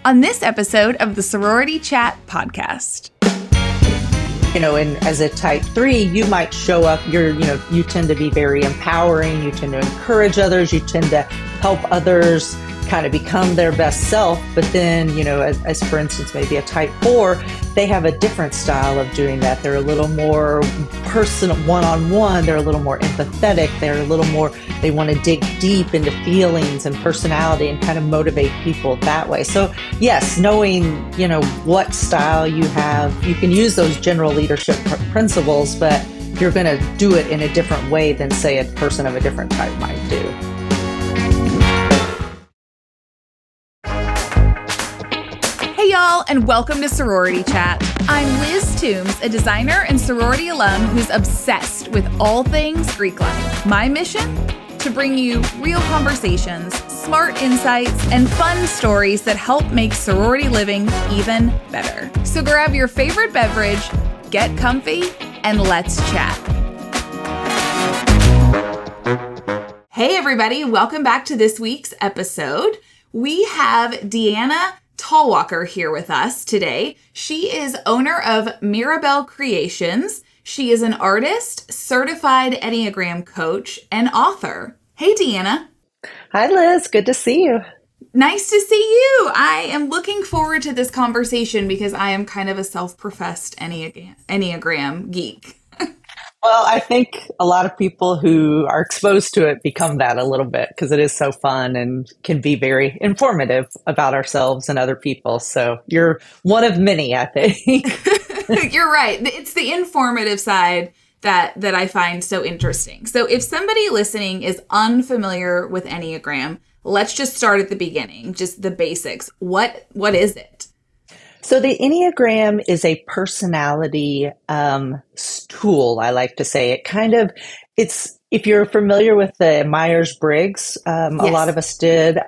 on this episode of the Sorority Chat podcast. And as a type 3, you might show up, you tend to be very empowering, you tend to encourage others, you tend to help others kind of become their best self. But then, as for instance, maybe a type 4, they have a different style of doing that. They're a little more personal, one-on-one. They're a little more empathetic. They're a little more, they want to dig deep into feelings and personality and kind of motivate people that way. So yes, knowing, what style you have, you can use those general leadership principles, but you're going to do it in a different way than, say, a person of a different type might do. Hey y'all, and welcome to Sorority Chat. I'm Liz Toombs, a designer and sorority alum who's obsessed with all things Greek life. My mission? To bring you real conversations, smart insights, and fun stories that help make sorority living even better. So grab your favorite beverage, get comfy, and let's chat. Hey everybody, welcome back to this week's episode. We have Deanna Talwalkar here with us today. She is owner of Mirabell Creations. She is an artist, certified Enneagram coach, and author. Hey, Deanna. Hi, Liz. Good to see you. Nice to see you. I am looking forward to this conversation because I am kind of a self-professed Enneagram geek. Well, I think a lot of people who are exposed to it become that a little bit because it is so fun and can be very informative about ourselves and other people. So you're one of many, I think. You're right. It's the informative side that I find so interesting. So if somebody listening is unfamiliar with Enneagram, let's just start at the beginning, just the basics. What is it? So the Enneagram is a personality tool, I like to say. If you're familiar with the Myers-Briggs, yes. A lot of us did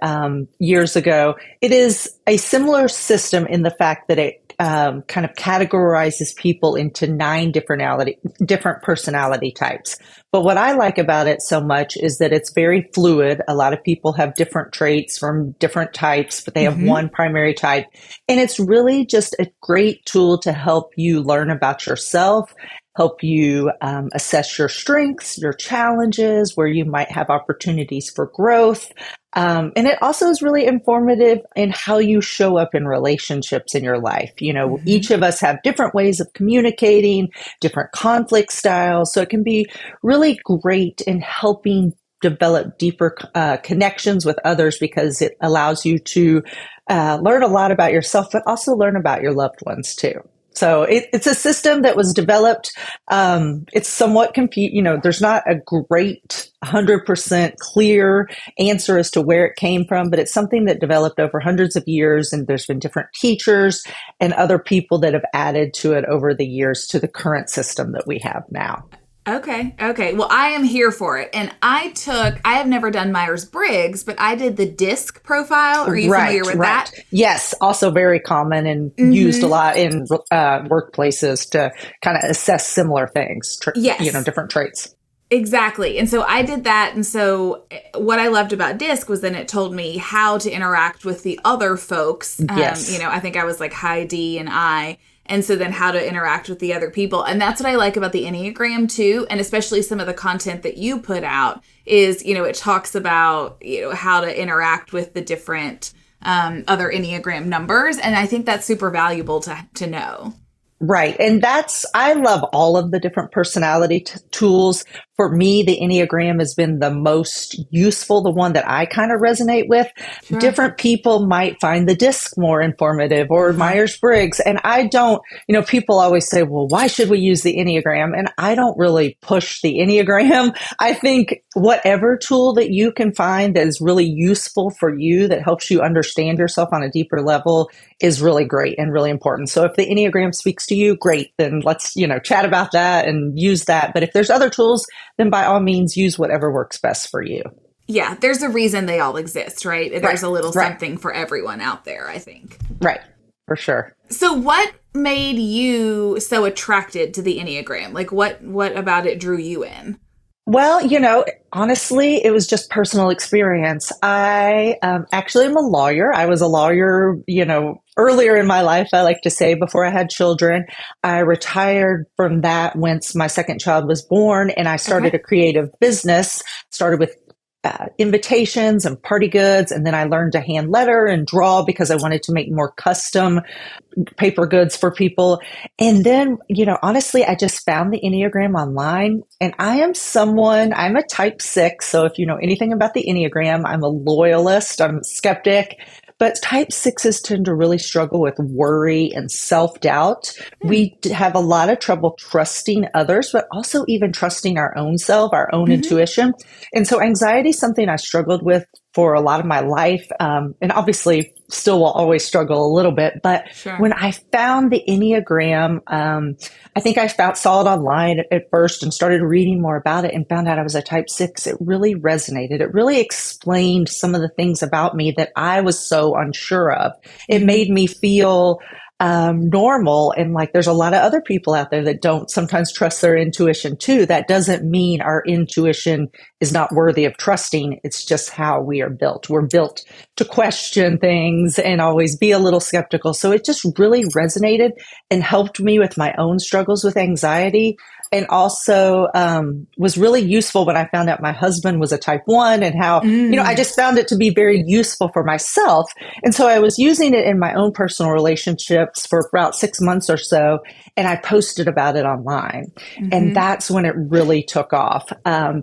years ago, it is a similar system in the fact that it kind of categorizes people into 9 different personality types. But what I like about it so much is that it's very fluid. A lot of people have different traits from different types, but they have one primary type. And it's really just a great tool to help you learn about yourself, help you assess your strengths, your challenges, where you might have opportunities for growth. And it also is really informative in how you show up in relationships in your life. Each of us have different ways of communicating, different conflict styles. So it can be really great in helping develop deeper connections with others because it allows you to learn a lot about yourself, but also learn about your loved ones too. So it's a system that was developed. It's somewhat there's not a great 100% clear answer as to where it came from, but it's something that developed over hundreds of years. And there's been different teachers and other people that have added to it over the years to the current system that we have now. Okay. Well, I am here for it. And I have never done Myers-Briggs, but I did the DISC profile. Are you familiar with that? Yes. Also very common and used a lot in workplaces to kind of assess similar things, different traits. Exactly. And so I did that. And so what I loved about DISC was then it told me how to interact with the other folks. Yes. I think I was like high D and I. And so then how to interact with the other people. And that's what I like about the Enneagram too. And especially some of the content that you put out is, it talks about, how to interact with the different other Enneagram numbers. And I think that's super valuable to know. Right. And I love all of the different personality tools. For me, the Enneagram has been the most useful, the one that I kind of resonate with. Sure. Different people might find the DISC more informative or Myers-Briggs. And I don't, people always say, well, why should we use the Enneagram? And I don't really push the Enneagram. I think whatever tool that you can find that is really useful for you, that helps you understand yourself on a deeper level is really great and really important. So if the Enneagram speaks to you, great, then let's, chat about that and use that. But if there's other tools, then by all means, use whatever works best for you. Yeah, there's a reason they all exist, right? There's a little something for everyone out there, I think. Right, for sure. So what made you so attracted to the Enneagram? Like what about it drew you in? Well, honestly, it was just personal experience. I actually am a lawyer. I was a lawyer, earlier in my life, I like to say, before I had children. I retired from that once my second child was born, and I started Okay. a creative business, started with invitations and party goods. And then I learned to hand letter and draw because I wanted to make more custom paper goods for people. And then, honestly, I just found the Enneagram online, and I'm a type 6. So if you know anything about the Enneagram, I'm a loyalist, I'm a skeptic. But type 6s tend to really struggle with worry and self doubt. Hmm. We have a lot of trouble trusting others, but also even trusting our own self, our own Hmm. intuition. And so anxiety is something I struggled with for a lot of my life. And obviously still will always struggle a little bit. But Sure. when I found the Enneagram, I think saw it online at first and started reading more about it and found out I was a type 6. It really resonated. It really explained some of the things about me that I was so unsure of. It Hmm. made me feel normal. And like there's a lot of other people out there that don't sometimes trust their intuition too. That doesn't mean our intuition is not worthy of trusting. It's just how we are built. We're built to question things and always be a little skeptical. So it just really resonated and helped me with my own struggles with anxiety. And also was really useful when I found out my husband was a type 1, and how, I Mm. just found it to be very useful for myself. And so I was using it in my own personal relationships for about 6 months or so. And I posted about it online. And Hmm. that's when it really took off.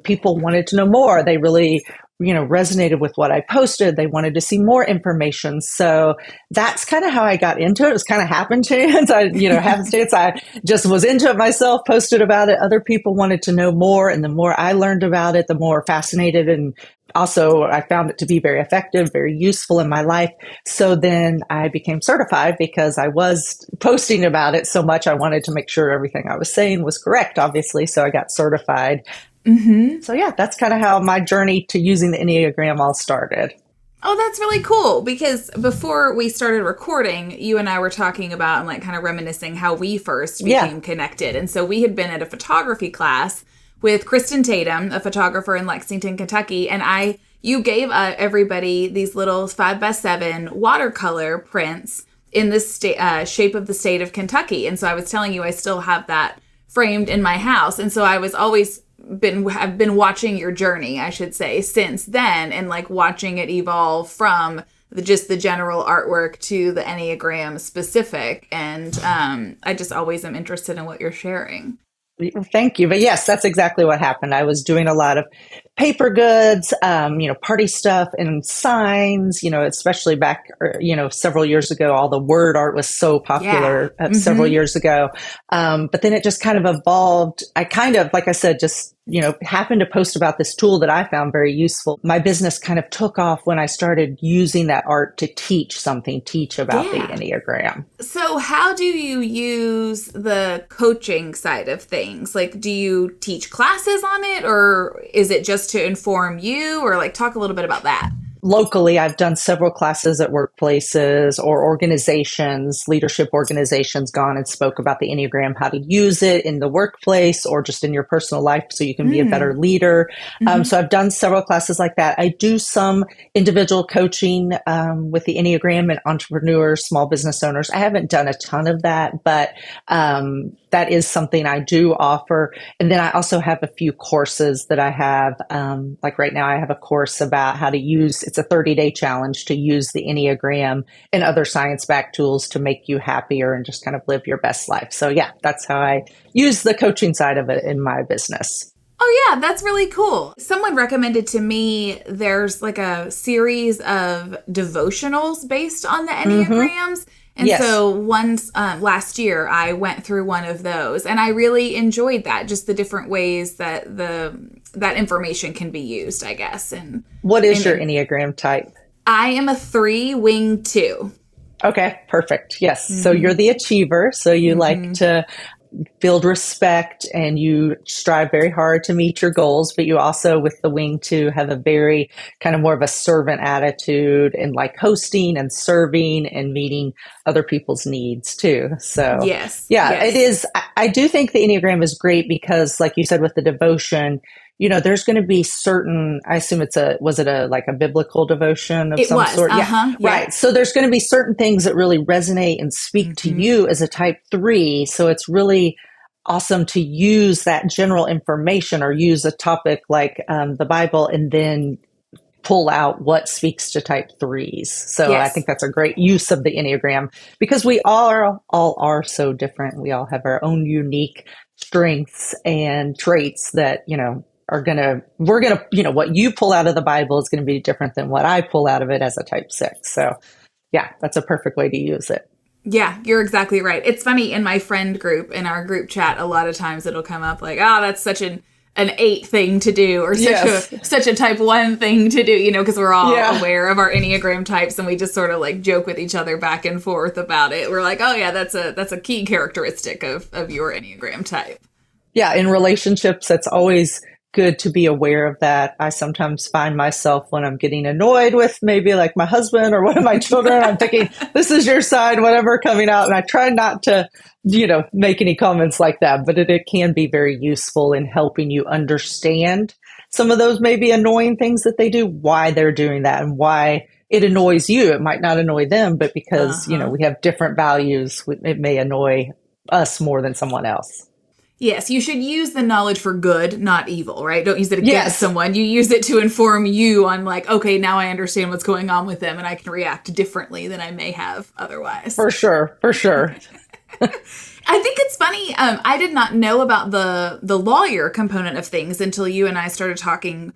People wanted to know more. They really, resonated with what I posted. They wanted to see more information. So that's kind of how I got into it. It was kind of happenstance. Happenstance. I just was into it myself, posted about it. Other people wanted to know more. And the more I learned about it, the more fascinated, and also I found it to be very effective, very useful in my life. So then I became certified because I was posting about it so much. I wanted to make sure everything I was saying was correct, obviously. So I got certified. Hmm. So yeah, that's kind of how my journey to using the Enneagram all started. Oh, that's really cool because before we started recording, you and I were talking about and like kind of reminiscing how we first Yeah. became connected. And so we had been at a photography class with Kristen Tatum, a photographer in Lexington, Kentucky, and you gave everybody these little 5x7 watercolor prints in the shape of the state of Kentucky. And so I was telling you I still have that framed in my house. And so I was always have been watching your journey, I should say, since then, and like watching it evolve from just the general artwork to the Enneagram specific. And I just always am interested in what you're sharing. Thank you. But yes, that's exactly what happened. I was doing a lot of paper goods, party stuff and signs, especially back, several years ago. All the word art was so Yeah. popular several Mm-hmm. years ago. But then it just kind of evolved. I kind of, like I said, just, happened to post about this tool that I found very useful. My business kind of took off when I started using that art to teach about the Yeah. Enneagram. So, how do you use the coaching side of things? Like, do you teach classes on it, or is it just to inform you, or like talk a little bit about that? Locally, I've done several classes at workplaces or organizations, leadership organizations, gone and spoke about the Enneagram, how to use it in the workplace or just in your personal life so you can be a better Mm. leader. Mm-hmm. So I've done several classes like that. I do some individual coaching with the Enneagram and entrepreneurs, small business owners. I haven't done a ton of that, but that is something I do offer. And then I also have a few courses that I have. Like right now, I have a course about how to use, it's a 30-day challenge to use the Enneagram and other science-backed tools to make you happier and just kind of live your best life. So yeah, that's how I use the coaching side of it in my business. Oh, yeah, that's really cool. Someone recommended to me there's like a series of devotionals based on the Mm-hmm. Enneagrams. And Yes. so once last year, I went through one of those and I really enjoyed that, just the different ways that that information can be used, I guess. What is your And Enneagram type? I am a 3 wing 2. Okay, perfect. Yes. So Mm-hmm. you're the achiever. So you like Mm-hmm. to build respect and you strive very hard to meet your goals, but you also, with the wing 2, have a very kind of more of a servant attitude and like hosting and serving and meeting other people's needs too. So Yes. yeah, it Yes. is. I do think the Enneagram is great because, like you said, with the devotion, there's going to be certain, I assume was it like a biblical devotion of some sort? Yeah. Right. So there's going to be certain things that really resonate and speak to you as a type 3. So it's really awesome to use that general information or use a topic like the Bible and then pull out what speaks to type 3s. So I think that's a great use of the Enneagram because we all are so different. We all have our own unique strengths and traits that, we're going to, what you pull out of the Bible is going to be different than what I pull out of it as a type 6. So yeah, that's a perfect way to use it. Yeah, you're exactly right. It's funny in my friend group, in our group chat, a lot of times it'll come up like, that's such an 8 thing to do or such a type 1 thing to do, because we're all aware of our Enneagram types and we just sort of like joke with each other back and forth about it. We're like, oh yeah, that's a key characteristic of your Enneagram type. Yeah, in relationships, that's always good to be aware of that. I sometimes find myself when I'm getting annoyed with maybe like my husband or one of my children, I'm thinking, this is your side, whatever coming out. And I try not to, make any comments like that, but it can be very useful in helping you understand some of those maybe annoying things that they do, why they're doing that and why it annoys you. It might not annoy them, but because, we have different values, it may annoy us more than someone else. Yes, you should use the knowledge for good, not evil, right? Don't use it against someone. You use it to inform you on like, okay, now I understand what's going on with them and I can react differently than I may have otherwise. For sure. I think it's funny. I did not know about the lawyer component of things until you and I started talking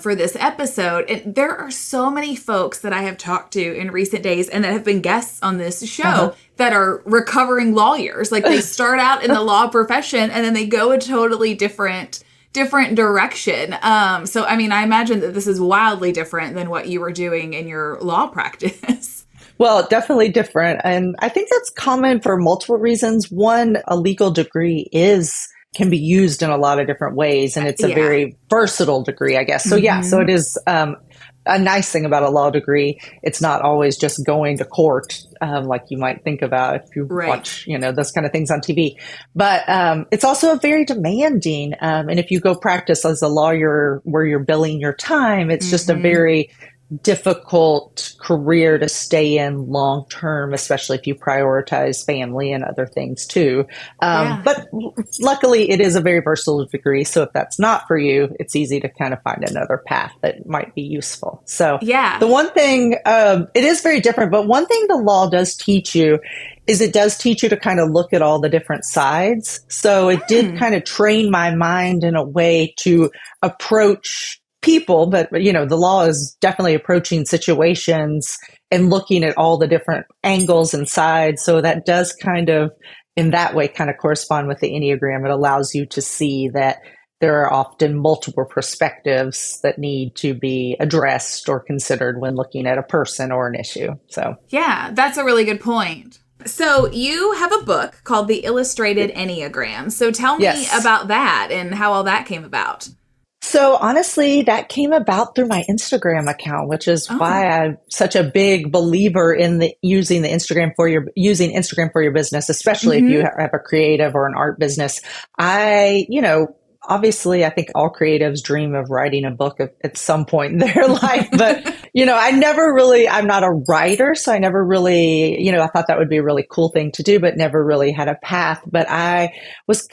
for this episode. And there are so many folks that I have talked to in recent days and that have been guests on this show that are recovering lawyers. Like they start out in the law profession and then they go a totally different direction. So, I mean, I imagine that this is wildly different than what you were doing in your law practice. Well, definitely different. And I think that's common for multiple reasons. One, a legal degree can be used in a lot of different ways. And it's a very versatile degree, I guess. So so it is a nice thing about a law degree. It's not always just going to court like you might think about if you watch, those kind of things on TV. But it's also very demanding. And if you go practice as a lawyer where you're billing your time, it's just a very difficult career to stay in long term, especially if you prioritize family and other things too. But luckily it is a very versatile degree. So if that's not for you, it's easy to kind of find another path that might be useful. So the one thing, it is very different, but one thing the law does teach you is it does teach you to kind of look at all the different sides. So it did kind of train my mind in a way to approach people, but the law is definitely approaching situations and looking at all the different angles and sides. So that does kind of, in that way, kind of correspond with the Enneagram. It allows you to see that there are often multiple perspectives that need to be addressed or considered when looking at a person or an issue. So yeah, that's a really good point. So you have a book called The Illustrated Enneagram. So tell me about that and how all that came about. So honestly, that came about through my Instagram account, which is why I'm such a big believer in using Instagram for your business, especially if you have a creative or an art business. Obviously, I think all creatives dream of writing a book at some point in their life, but, I'm not a writer. So I never really, I thought that would be a really cool thing to do, but never really had a path. But I was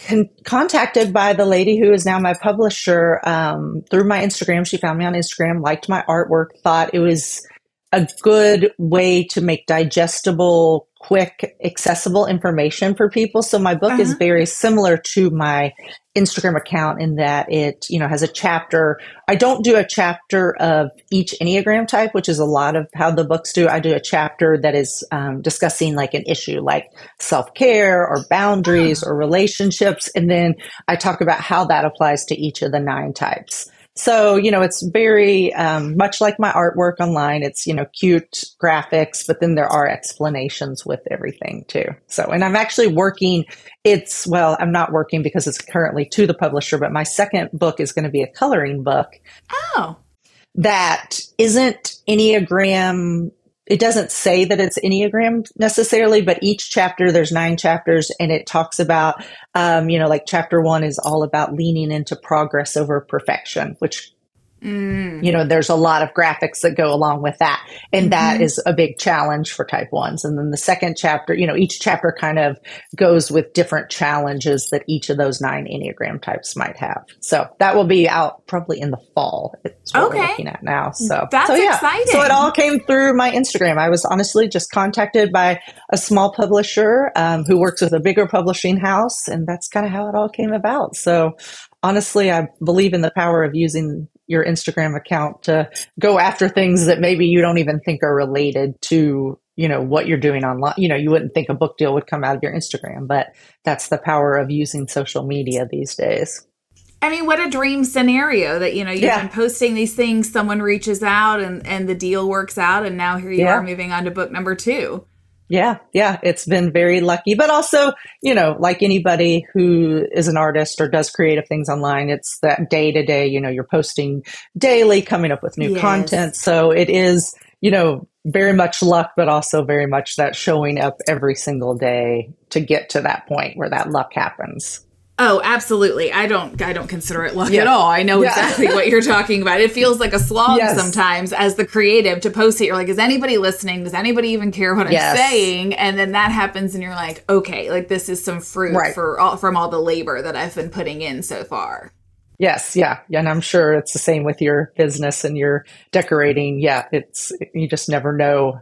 contacted by the lady who is now my publisher through my Instagram. She found me on Instagram, liked my artwork, thought it was a good way to make digestible, quick, accessible information for people. So my book is very similar to my Instagram account in that it, has a chapter. I don't do a chapter of each Enneagram type, which is a lot of how the books do. I do a chapter that is discussing like an issue like self-care or boundaries or relationships. And then I talk about how that applies to each of the 9 types. So, it's very much like my artwork online. It's, cute graphics, but then there are explanations with everything too. So, and I'm actually I'm not working because it's currently to the publisher, but my second book is going to be a coloring book. Oh. That isn't Enneagram it doesn't say that it's Enneagram necessarily, but each chapter, there's 9 chapters, and it talks about, like chapter 1 is all about leaning into progress over perfection, which there's a lot of graphics that go along with that. And that is a big challenge for type 1s. And then the second chapter, each chapter kind of goes with different challenges that each of those 9 Enneagram types might have. So that will be out probably in the fall. It's what we're looking at now. So that's exciting. So it all came through my Instagram. I was honestly just contacted by a small publisher who works with a bigger publishing house. And that's kind of how it all came about. So honestly, I believe in the power of using your Instagram account to go after things that maybe you don't even think are related to, what you're doing online. You wouldn't think a book deal would come out of your Instagram, but that's the power of using social media these days. I mean, what a dream scenario that, you've been posting these things, someone reaches out and the deal works out. And now here you are moving on to book number 2. Yeah. It's been very lucky, but also, like anybody who is an artist or does creative things online, it's that day to day, you're posting daily, coming up with new content. So it is, very much luck, but also very much that showing up every single day to get to that point where that luck happens. Oh, absolutely. I don't consider it luck at all. I know exactly what you're talking about. It feels like a slog sometimes as the creative to post it. You're like, is anybody listening? Does anybody even care what I'm saying? And then that happens and you're like, okay, like this is some fruit from all the labor that I've been putting in so far. Yes. Yeah. And I'm sure it's the same with your business and your decorating. Yeah. You just never know,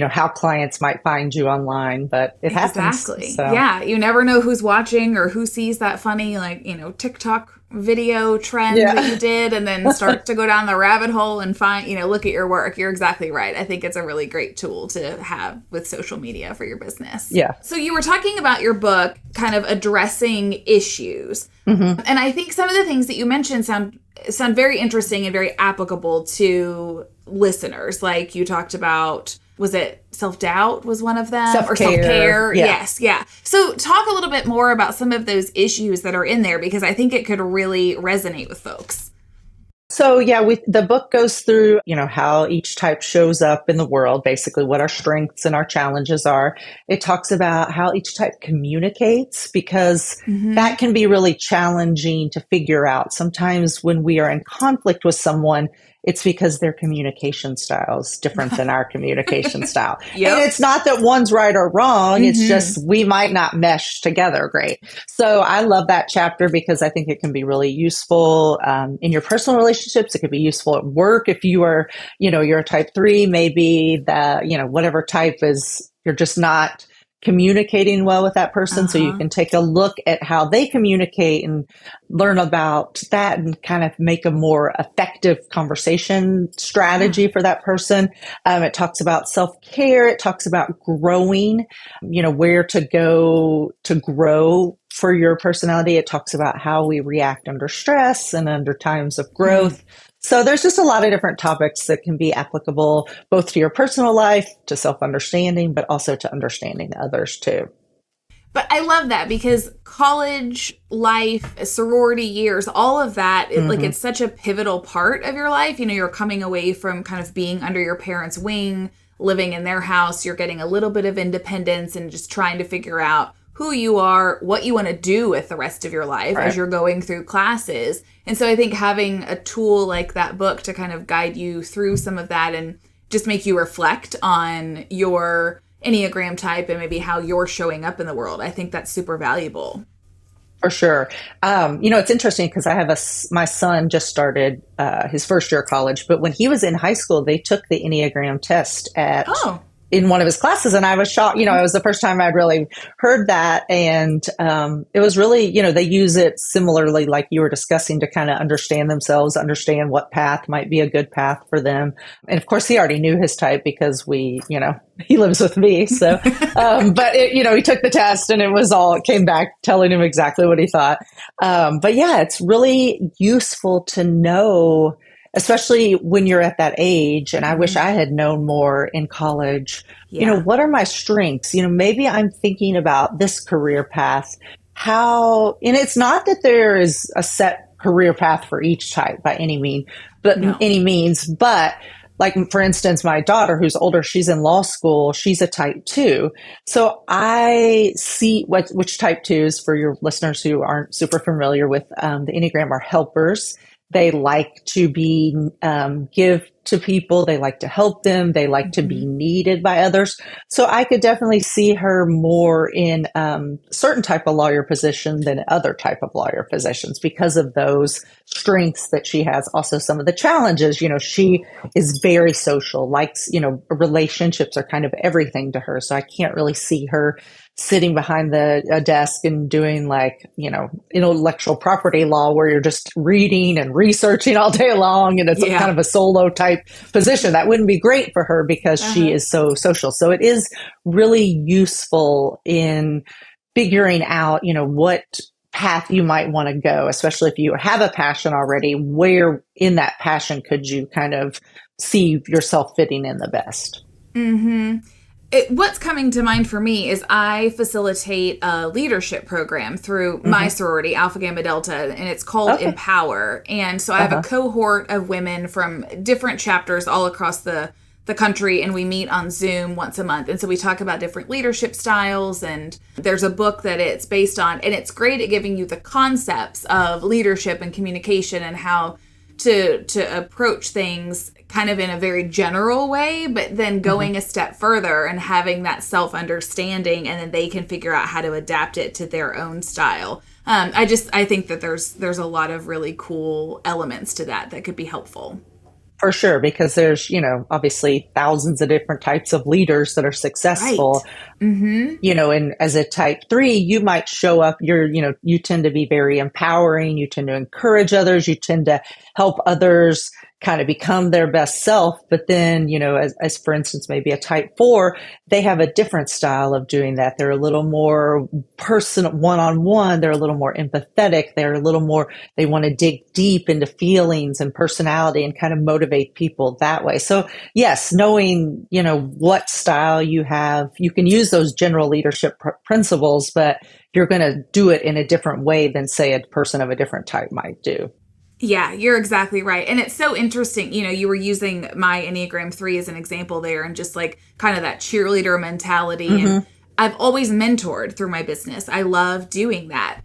how clients might find you online, but it happens. Exactly. So. Yeah. You never know who's watching or who sees that funny, TikTok video trend that you did and then start to go down the rabbit hole and find, look at your work. You're exactly right. I think it's a really great tool to have with social media for your business. Yeah. So you were talking about your book kind of addressing issues. And I think some of the things that you mentioned sound very interesting and very applicable to listeners. Like you talked about, was it self-doubt was one of them? Self-care. Or self-care? Yeah. Yes, yeah. So talk a little bit more about some of those issues that are in there, because I think it could really resonate with folks. So the book goes through, how each type shows up in the world, basically what our strengths and our challenges are. It talks about how each type communicates, because that can be really challenging to figure out. Sometimes when we are in conflict with someone, it's because their communication style is different than our communication style. And it's not that one's right or wrong. It's just we might not mesh together great. So I love that chapter because I think it can be really useful in your personal relationships. It could be useful at work. If you are, you're a type 3, maybe whatever type is, you're just not communicating well with that person. So you can take a look at how they communicate and learn about that and kind of make a more effective conversation strategy for that person. It talks about self-care. It talks about growing, where to go to grow for your personality. It talks about how we react under stress and under times of growth. So there's just a lot of different topics that can be applicable both to your personal life, to self-understanding, but also to understanding others too. But I love that because college life, sorority years, all of that, it's such a pivotal part of your life. You're coming away from kind of being under your parents' wing, living in their house. You're getting a little bit of independence and just trying to figure out who you are, what you want to do with the rest of your life as you're going through classes. And so I think having a tool like that book to kind of guide you through some of that and just make you reflect on your Enneagram type and maybe how you're showing up in the world, I think that's super valuable. For sure. It's interesting because I have my son just started his first year of college, but when he was in high school, they took the Enneagram test in one of his classes. And I was shocked. It was the first time I'd really heard that. And it was really, they use it similarly, like you were discussing, to kind of understand themselves, understand what path might be a good path for them. And of course, he already knew his type because he lives with me. So, but he took the test and it came back telling him exactly what he thought. But yeah, it's really useful to know, especially when you're at that age. And I wish I had known more in college, what are my strengths? Maybe I'm thinking about this career path, and it's not that there is a set career path for each type by any means, but like, for instance, my daughter who's older, she's in law school, she's a type 2. So I see which type 2s, for your listeners who aren't super familiar with the Enneagram, are helpers. They like to be give to people. They like to help them. They like to be needed by others. So I could definitely see her more in certain type of lawyer position than other type of lawyer positions because of those strengths that she has. Also, some of the challenges. She is very social. Likes, relationships are kind of everything to her. So I can't really see her sitting behind a desk and doing intellectual property law where you're just reading and researching all day long. And it's kind of a solo type position. That wouldn't be great for her because she is so social. So it is really useful in figuring out, what path you might want to go, especially if you have a passion already. Where in that passion could you kind of see yourself fitting in the best? What's coming to mind for me is I facilitate a leadership program through my sorority, Alpha Gamma Delta, and it's called Empower. And so I have a cohort of women from different chapters all across the country, and we meet on Zoom once a month. And so we talk about different leadership styles, and there's a book that it's based on, and it's great at giving you the concepts of leadership and communication and how to approach things kind of in a very general way, but then going a step further and having that self-understanding, and then they can figure out how to adapt it to their own style. I think that there's a lot of really cool elements to that could be helpful. For sure, because there's, obviously thousands of different types of leaders that are successful. Right. And as a type 3, you might show up, you tend to be very empowering. You tend to encourage others. You tend to help others kind of become their best self. But then, as for instance, maybe a type 4, they have a different style of doing that. They're a little more personal, one-on-one. They're a little more empathetic. They're a little more, they want to dig deep into feelings and personality and kind of motivate people that way. So yes, knowing, what style you have, you can use those general leadership principles, but you're going to do it in a different way than, say, a person of a different type might do. Yeah, you're exactly right. And it's so interesting. You were using my Enneagram 3 as an example there, and just like kind of that cheerleader mentality. And I've always mentored through my business. I love doing that.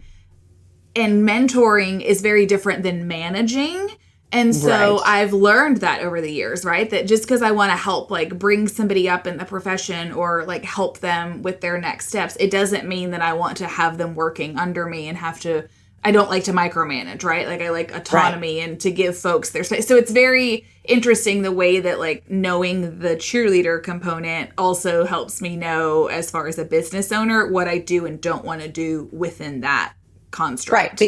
And mentoring is very different than managing. And so I've learned that over the years, right? That just because I want to help bring somebody up in the profession or help them with their next steps, it doesn't mean that I want to have them working under me and I don't like to micromanage, right? I like autonomy and to give folks their space. So it's very interesting the way that knowing the cheerleader component also helps me know, as far as a business owner, what I do and don't want to do within that construct.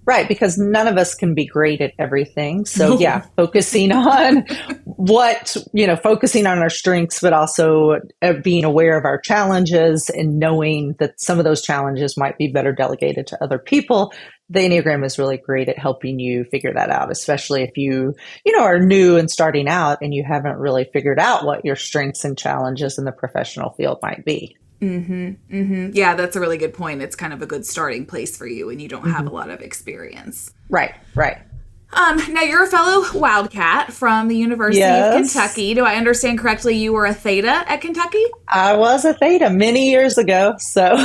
Right, because none of us can be great at everything. So focusing on focusing on our strengths, but also being aware of our challenges and knowing that some of those challenges might be better delegated to other people. The Enneagram is really great at helping you figure that out, especially if you are new and starting out and you haven't really figured out what your strengths and challenges in the professional field might be. Yeah, that's a really good point. It's kind of a good starting place for you when you don't have a lot of experience. Right. Now, you're a fellow Wildcat from the University of Kentucky. Do I understand correctly you were a Theta at Kentucky? I was a Theta many years ago, so...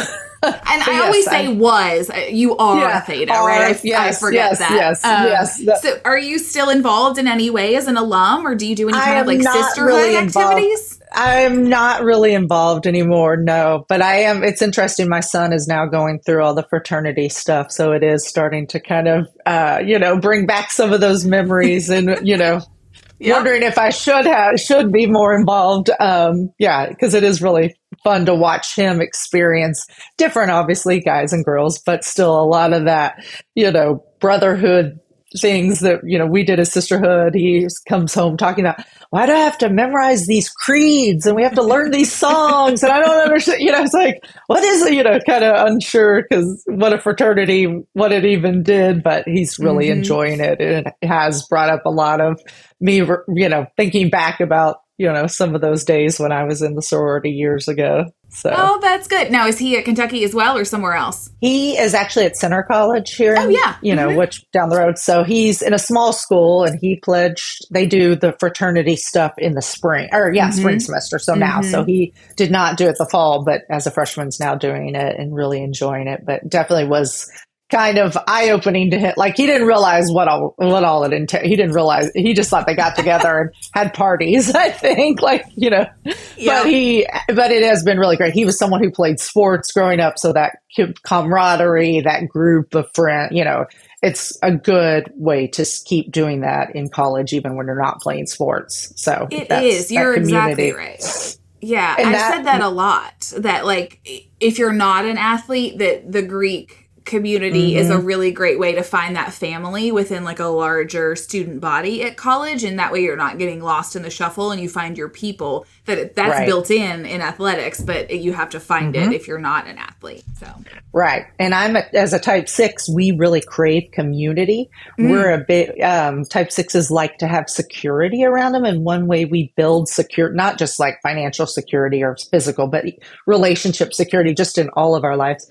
And I always say you are a Theta, right? I forget that. Yes. So are you still involved in any way as an alum, or do you do any kind of sisterhood activities? I'm not really involved anymore, no. But I am. It's interesting. My son is now going through all the fraternity stuff, so it is starting to kind of, bring back some of those memories, and wondering if I should be more involved. Because it is really fun to watch him experience different, obviously, guys and girls, but still a lot of that, brotherhood things that, we did as sisterhood. He comes home talking about, why do I have to memorize these creeds and we have to learn these songs? And I don't understand, it's like, what is it? Kind of unsure because what a fraternity, what it even did, but he's really enjoying it. And it has brought up a lot of me, thinking back about some of those days when I was in the sorority years ago. So. Oh, that's good. Now, is he at Kentucky as well or somewhere else? He is actually at Center College here, which down the road. So he's in a small school, and he pledged, they do the fraternity stuff in the spring, spring semester. So now, so he did not do it the fall, but as a freshman's now doing it and really enjoying it, but definitely was kind of eye-opening to him. Like, he didn't realize what all it entailed. He didn't realize. He just thought they got together and had parties, I think, but it has been really great. He was someone who played sports growing up. So that camaraderie, that group of friends, it's a good way to keep doing that in college, even when you're not playing sports. So it is. You're exactly right. Yeah. And I've said that a lot, that like, if you're not an athlete, that the Greek community is a really great way to find that family within like a larger student body at college, and that way you're not getting lost in the shuffle and you find your people. That's built in athletics, but you have to find it if you're not an athlete. So and as a type 6, we really crave community. We're a bit type 6s like to have security around them, and one way we build not just like financial security or physical, but relationship security just in all of our lives,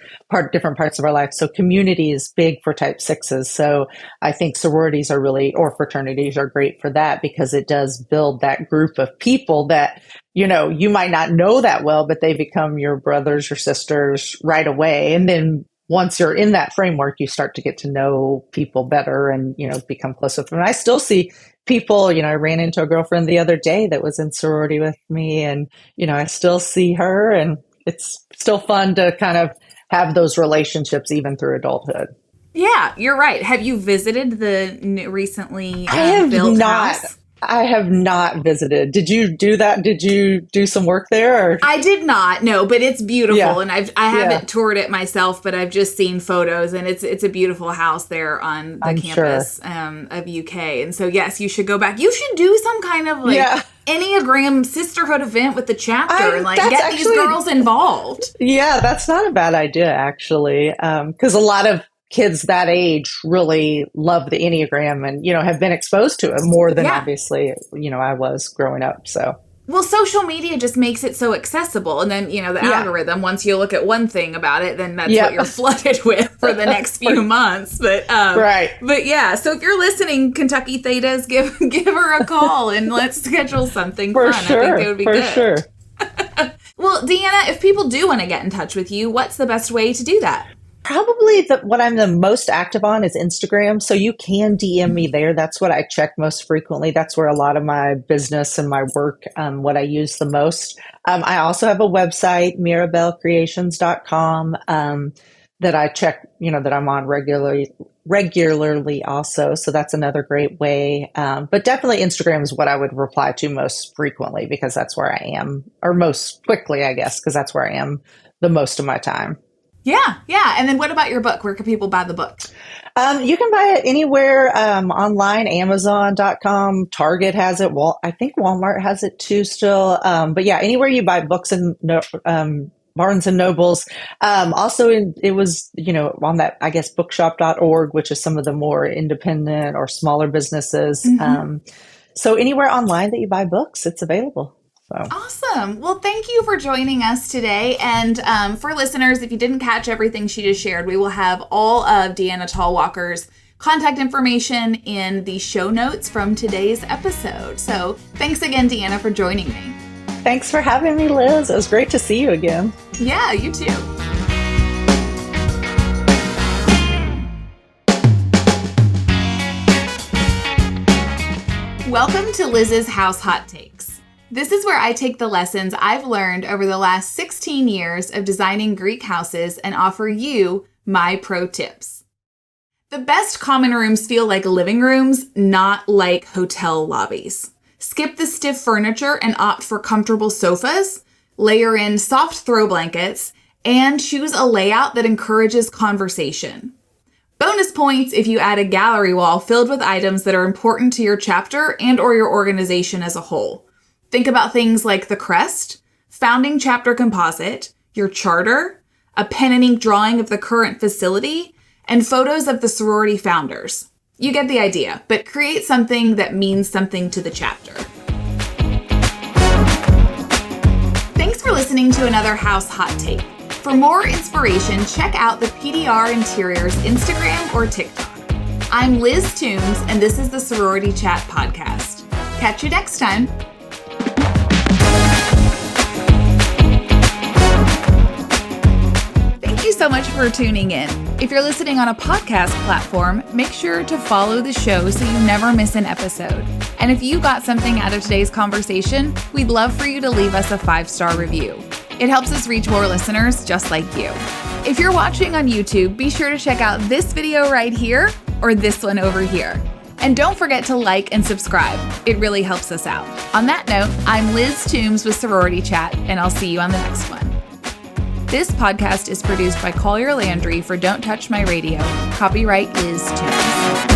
different parts of our life. So community is big for type 6s. So I think sororities or fraternities are great for that, because it does build that group of people that, you might not know that well, but they become your brothers or sisters right away. And then once you're in that framework, you start to get to know people better and, become close with them. And I still see people, I ran into a girlfriend the other day that was in sorority with me, and, I still see her, and it's still fun to kind of have those relationships even through adulthood. Yeah, you're right. Have you visited the recently built house? I have not visited. Did you do that? Did you do some work there? Or? I did not, no, but it's beautiful. And I haven't toured it myself, but I've just seen photos, and it's a beautiful house there on the campus of UK. And so, yes, you should go back. You should do some kind of Enneagram sisterhood event with the chapter and get these girls involved. Yeah, that's not a bad idea, actually. Because a lot of kids that age really love the Enneagram and, have been exposed to it more than obviously, I was growing up. So. Well, social media just makes it so accessible. And then, the algorithm, once you look at one thing about it, then that's what you're flooded with for the next few months. But But yeah, so if you're listening, Kentucky Thetas, give her a call and let's schedule something fun. Sure, I think it would be good. For sure. Well, Deanna, if people do want to get in touch with you, what's the best way to do that? Probably what I'm the most active on is Instagram. So you can DM me there. That's what I check most frequently. That's where a lot of my business and my work, what I use the most. I also have a website, mirabellcreations.com, that I check, that I'm on regularly also. So that's another great way. But definitely Instagram is what I would reply to most frequently, because that's where I am, or most quickly, I guess, because that's where I am the most of my time. Yeah. And then what about your book? Where can people buy the book? You can buy it anywhere online, Amazon.com, Target has it. I think Walmart has it too still. But yeah, anywhere you buy books and Barnes and Nobles. Also, it was, on that, I guess, bookshop.org, which is some of the more independent or smaller businesses. So anywhere online that you buy books, it's available. So. Awesome. Well, thank you for joining us today. And for listeners, if you didn't catch everything she just shared, we will have all of Deanna Talwalkar's contact information in the show notes from today's episode. So thanks again, Deanna, for joining me. Thanks for having me, Liz. It was great to see you again. Yeah, you too. Welcome to Liz's House Hot Takes. This is where I take the lessons I've learned over the last 16 years of designing Greek houses and offer you my pro tips. The best common rooms feel like living rooms, not like hotel lobbies. Skip the stiff furniture and opt for comfortable sofas, layer in soft throw blankets, and choose a layout that encourages conversation. Bonus points if you add a gallery wall filled with items that are important to your chapter and or your organization as a whole. Think about things like the crest, founding chapter composite, your charter, a pen and ink drawing of the current facility, and photos of the sorority founders. You get the idea, but create something that means something to the chapter. listening to another house hot take. For more inspiration, check out the PDR Interiors Instagram or TikTok. I'm Liz Toombs, and this is the Sorority Chat podcast. Catch you next time. Thank you so much for tuning in. If you're listening on a podcast platform, make sure to follow the show so you never miss an episode. And if you got something out of today's conversation, we'd love for you to leave us a 5-star review. It helps us reach more listeners just like you. If you're watching on YouTube, be sure to check out this video right here or this one over here. And don't forget to like and subscribe. It really helps us out. On that note, I'm Liz Toombs with Sorority Chat, and I'll see you on the next one. This podcast is produced by Collier Landry for Don't Touch My Radio. Copyright Liz Toombs.